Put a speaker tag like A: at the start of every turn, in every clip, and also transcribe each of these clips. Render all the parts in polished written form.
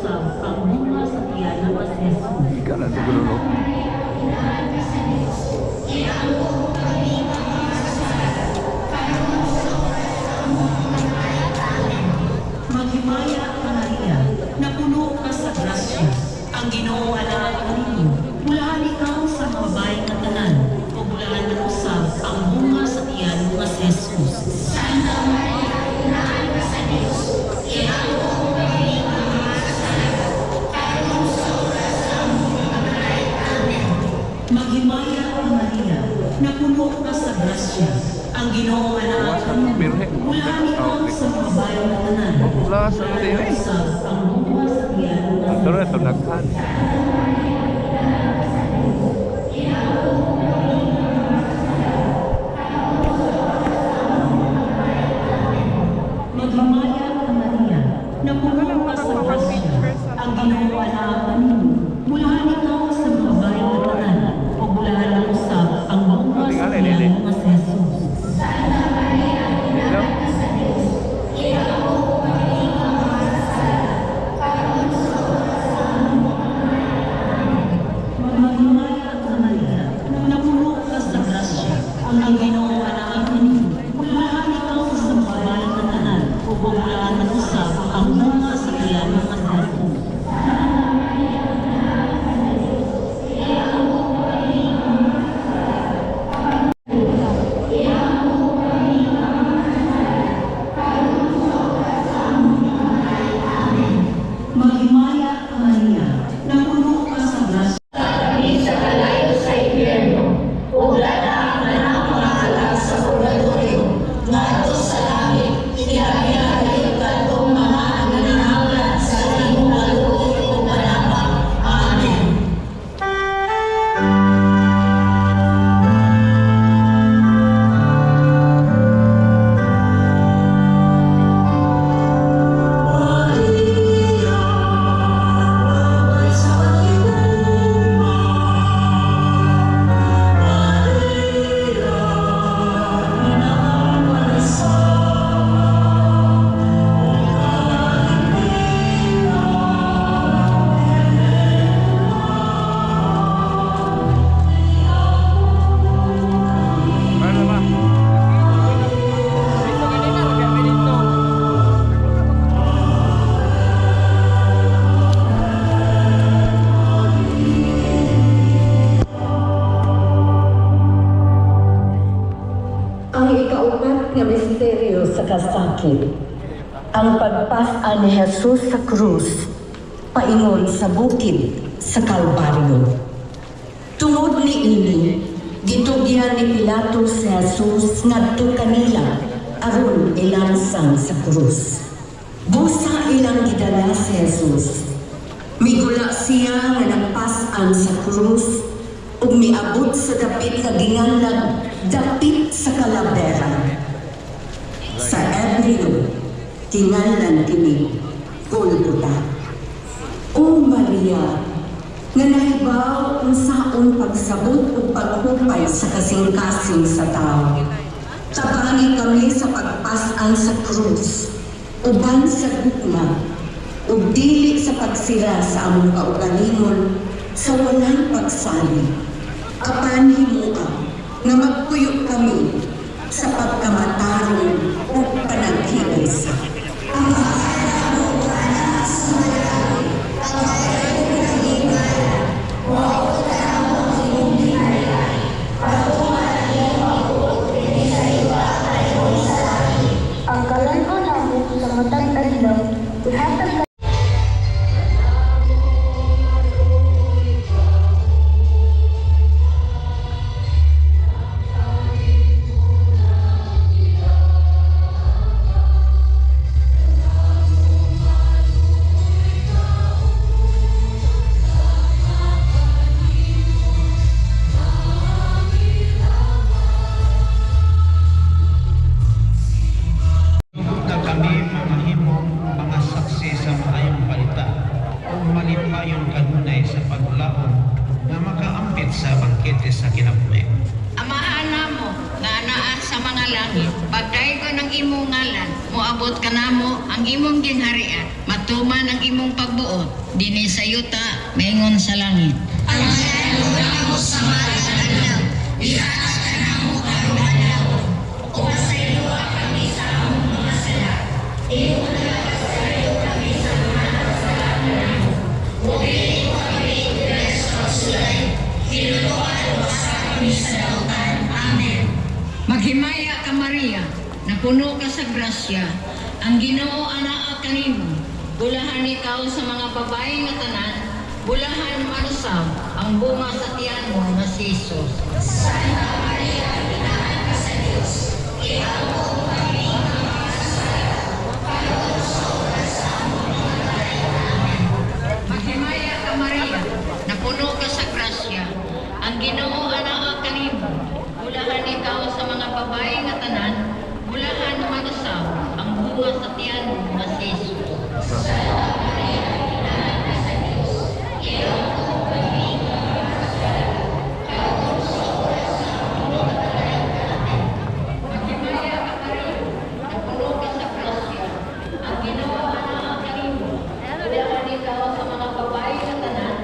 A: usab ang bunga sa tiyan ng Jesus.
B: Ika na siguro.
A: Maghimaya ka Maria, na puno ka sa grasya. Ang Ginoo anak kanimo. Bulahan ikaw sa mga babae nga tanan, o bulahan na usab ang bunga sa tiyan ng Jesus.
C: Santa Maria, Inahan ka sa Diyos, ihago mo kami mga kasalanan, karong sa oras sa among pagkamatay. Amen.
A: Maghimaya ka Maria, na puno ka sa grasya. Ang Ginoo anak kanimo. Bulahan ikaw sa mga babae nga tanan.
B: Wala sa din eh.
A: Usab ang bunga sa tiyan ng
B: Ito na ito naghan.
A: Maghimaya ka Maria, na puno ka sa grasya. Ang Ginoo anak kanimo. Bulahan ikaw sa mga babae nga tanan, o bulahan na usab ang bunga sa tiyan ng Jesus.
C: Santa Maria, Inahan ka sa Diyos, ihago mo kami mga kasalanan, karong sa oras sa among pagkamatay.
A: Maghimaya ka Maria, na puno ka sa grasya. Ang Ginoo anak kanimo. Bulahan ikaw sa mga babae nga tanan, o bulahan na usab ang bunga sa tiyan ng Jesus. Maghimaya ka Maria, na puno ka sa grasya.
C: Kami sa kalayo sa impyerno, ug lana ang tanang mga halak sa purgatorio, ngadto sa langit, ilabi-labi kadtong mga nanananglan sa imong kaluoy ug panapang. Amen.
B: Ano ba?
D: Ang ikaupat nga misteryo sa kasakit, ang pagpas-an ni Jesus sa krus, paingon sa bukid sa Kalbaryo. Tungod niini, gitugyan ni Pilato si Jesus ngadto kanila aron ilansang sa krus. Busa ilang gidala si Jesus. Migula siya nga nagpas-an sa krus ug miabot sa dapit nga ginganlag dapit sa Calavera. Sa Ebreo, tingalan kini Golgotha. O Maria, nga nahibaw unsaon pagsabot ug paghupay sa kasing-kasing sa tao. Tabangi kami sa pagpas-an sa krus, uban sa gugma, ug dili sa pagsira sa among kaugalingon sa walang pagsali. Apan himua nga magpuyo kami sa pagkamataron ug panaghiisa.
E: Ang kalan-o namo sa matag adlaw, ihatag
F: sa bangkete sa kinabuhi.
G: Amahan namo nga anaa sa mga langit, pagdaygo ng imong ngalan, moabot ka namo ang imong ginharian, matuman ang imong pagbuot, dinhi sa yuta, maingon sa langit.
C: Ang kalan namo sa matag adlaw, ihata ka namo karong adlaw. O pasayloa kami sa among mga sala. Imo na pasaylo kami sa mga kasalanan namo. Ug dili mo kami igres sa pagsulay. Hinuluan mo sa kami sa dautan. Amen.
G: Maghimaya ka Maria, napuno ka sa grasya, ang Ginoo anaa kanimo. Bulahan ikaw sa mga babae nga tanan, bulahan manusab ang bunga sa tiyan mo nga si Jesus.
C: Santa Maria, inahan ka sa Diyos. Iampo kami ang mga kasalanan. Karon sa oras sa among pagkamatay. Amen.
G: Maghimaya ka Maria, napuno ka sa grasya, ang Ginoo anaa kanimo. Bulahan ikaw sa mga babae nga tanan, bulahan manusab ang bunga sa tiyan mo nga si Jesus. Maghimaya ka Maria, napuno ka sa grasya, ang Ginoo anaa kanimo. Bulahan ikaw sa mga babae nga tanan,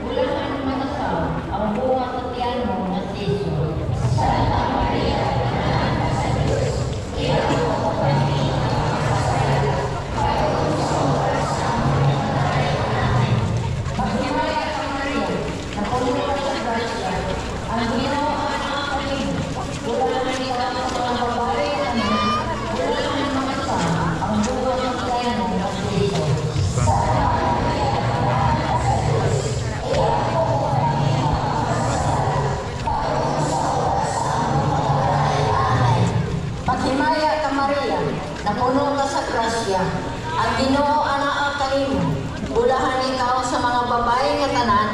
G: bulahan manusab ang bunga sa tiyan mo nga si Jesus. Maghimaya ka Maria, napuno ka sa grasya, ang Ginoo anaa kanimo. Bulahan ikaw sa mga babae nga tanan, bulahan manusab ang bunga sa tiyan mo nga si Jesus. Maghimaya ka Maria, napuno ka sa grasya, ang Ginoo anaa kanimo. Bulahan ikaw sa mga babae nga tanan,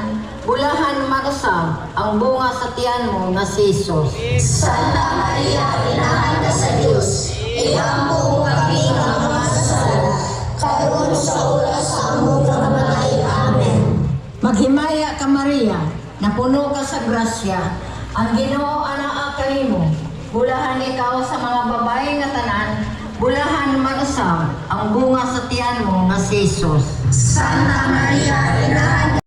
G: bulahan manusab ang bunga sa tiyan mo nga si Jesus.
C: Santa Maria, inahan ka sa Diyos. Iampo kami ang mga kasalanan. Karon sa oras sa among pagkamatay. Amen.
G: Maghimaya ka Maria, napuno ka sa grasya, ang Ginoo anaa kanimo. Bulahan ikaw sa mga babae nga tanan, bulahan manusab ang bunga sa tiyan mo nga si Jesus.
C: Santa Maria, inahan ka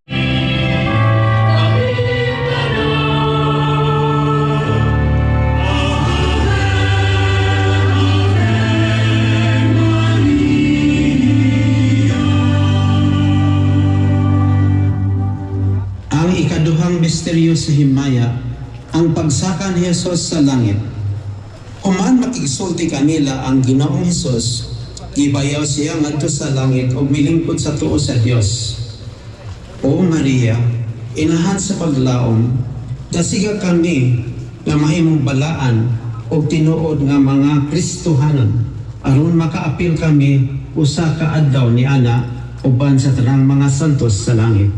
H: Ang ikaduhang misteryo sa himaya, ang pagsakan ni Jesus sa langit. Human makigsulti kanila ang Ginoong Hesus, ibayaw siya ngadto sa langit ug milingkod sa tuo sa Dios. O Maria, inahan sa paglaom, dasiga kami nga mahimong balaan o tinuod nga mga Kristohanon aron makaapil kami usa ka adlaw ni ana uban sa tanang mga santos sa langit.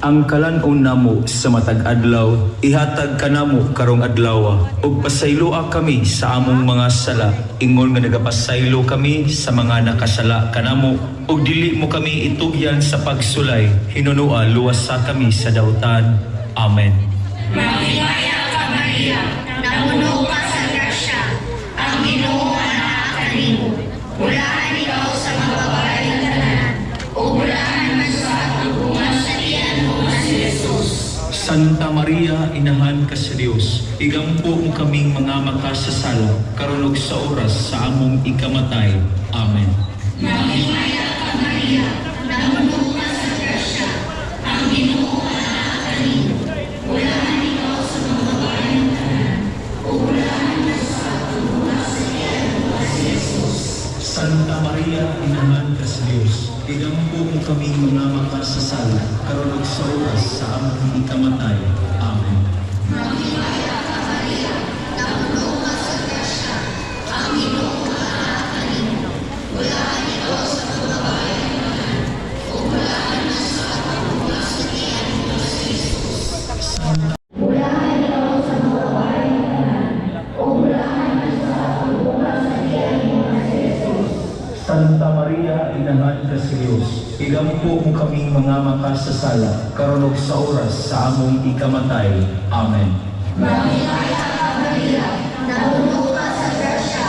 I: Ang kalan-on namo sa matag adlaw, ihatag ka namo karong adlaw, ug pasayloa kami sa among mga sala, ingon nga nagapasaylo kami sa mga nakasala kanamo, ug dili mo kami itugyan sa pagsulay, hinunua luwas sa kami sa dautan. Amen.
C: Maghimaya ka Maria, napuno ka sa grasya, ang Ginoo anaa kanimo. Bulahan ikaw sa mga babae nga tanan, ug bulahan man sa ang bunga sa tiyan mo nga si Jesus.
I: Santa Maria, inahan ka sa Dios, igampo mo kaming mga makasasala, karon ug sa oras sa among ikamatay. Amen.
C: Maghimaya ka Maria, napuno ka sa grasya, ang Ginoo anaa kanimo. Bulahan ikaw sa mga babae nga tanan, ug bulahan man sa ang bunga sa tiyan mo nga si Jesus.
I: Santa Maria, inahan ka sa Dios, igampo mo kaming mga makasasala, karon ug sa oras sa among ikamatay. Amen.
C: Maghimaya ka Maria, napuno ka sa grasya, ang Ginoo anaa kanimo. Bulahan ikaw sa mga babae nga tanan, ug bulahan man sa ang bunga sa tiyan mo nga si Jesus. Bulahan ikaw sa mga babae nga tanan, ug bulahan man sa ang bunga sa tiyan mo nga si Jesus.
I: Santa Maria, inahan ka sa Dios, igampo mo kaming mga makasasala, karon ug sa oras sa among ikamatay. Amen.
C: Mamimaya ka Maria, napuno ka sa grasya,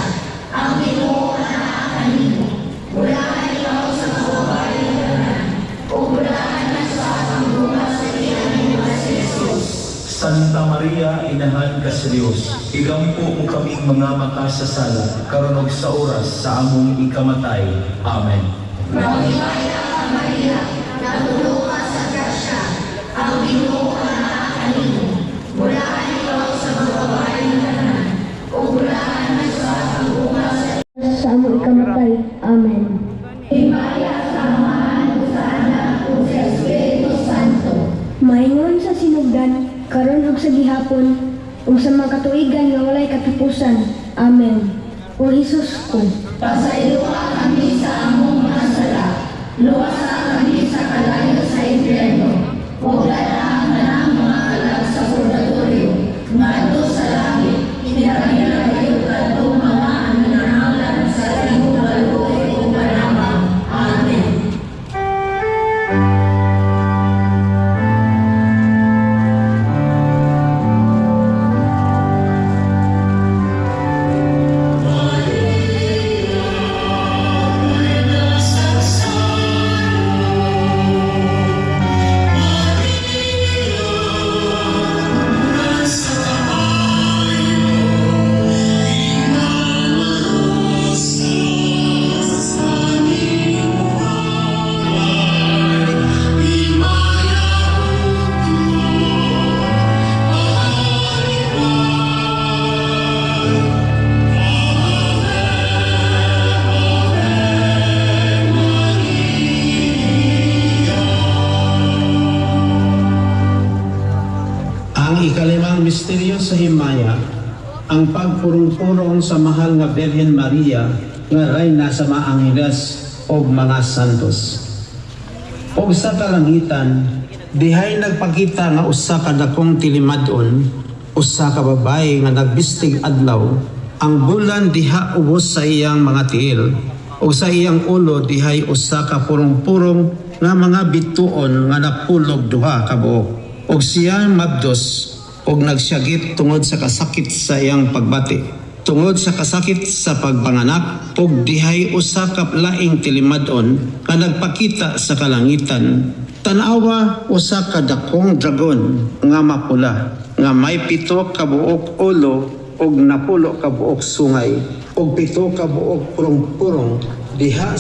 C: ang Ginoo anaa kanimo. Bulahan ikaw sa mga babae nga tanan, ug bulahan na sa ang bunga sa iyang mga si Jesus.
I: Santa Maria, Inahan ka sa Dios, igampo mo kaming mga makasasala, karon ug sa oras sa among ikamatay. Amen.
C: Mamimaya ka Maria, napuno ka sa grasya, ang Ginoo anaa kanimo. Bulahan ikaw sa mga babae nga tanan, ug bulahan na sa ang bunga sa
E: Sa among ikamatay. Amen.
C: Himaya sa Amahan ug sa Anak ug sa Espiritu Santo.
E: Maingon sa sinugdan, karon ug sa gihapon, ug sa mga katuigan nga walay katapusan. Amen. O Jesus ko,
C: Pasayloa kami sa among mga sala, luwasa kami sa kalayo sa impyerno, ug dala ang mga kalag sa purgatorio, ngadto sa langit, pinagpinayo kadtong mga nananahalan sa imong kaluoy ug panabang. Amen.
H: Ang ikalimang misteryo sa himaya, ang pagpurong-purong sa mahal nga Birhen Maria nga reyna sa mga angeles o mga santos. O sa kalangitan, dihay nagpakita nga usa ka dakong tilimadon, usa ka babae nga nagbistig adlaw, ang bulan diha ubos sa iyang mga tiil, o sa iyang ulo dihay usa ka purong-purong nga mga bituon nga napulog duha ka buok. Og siya mabdos og nagsyagit tungod sa kasakit sa iyang pagbati, tungod sa kasakit sa pagpanganak, og dihay usa ka laing tilimadon nga nagpakita sa kalangitan. Tanawa usa ka dakong dragon nga mapula nga may 7 ka buok ulo og napulo ka buok sungay og 7 ka buok purong-purong diha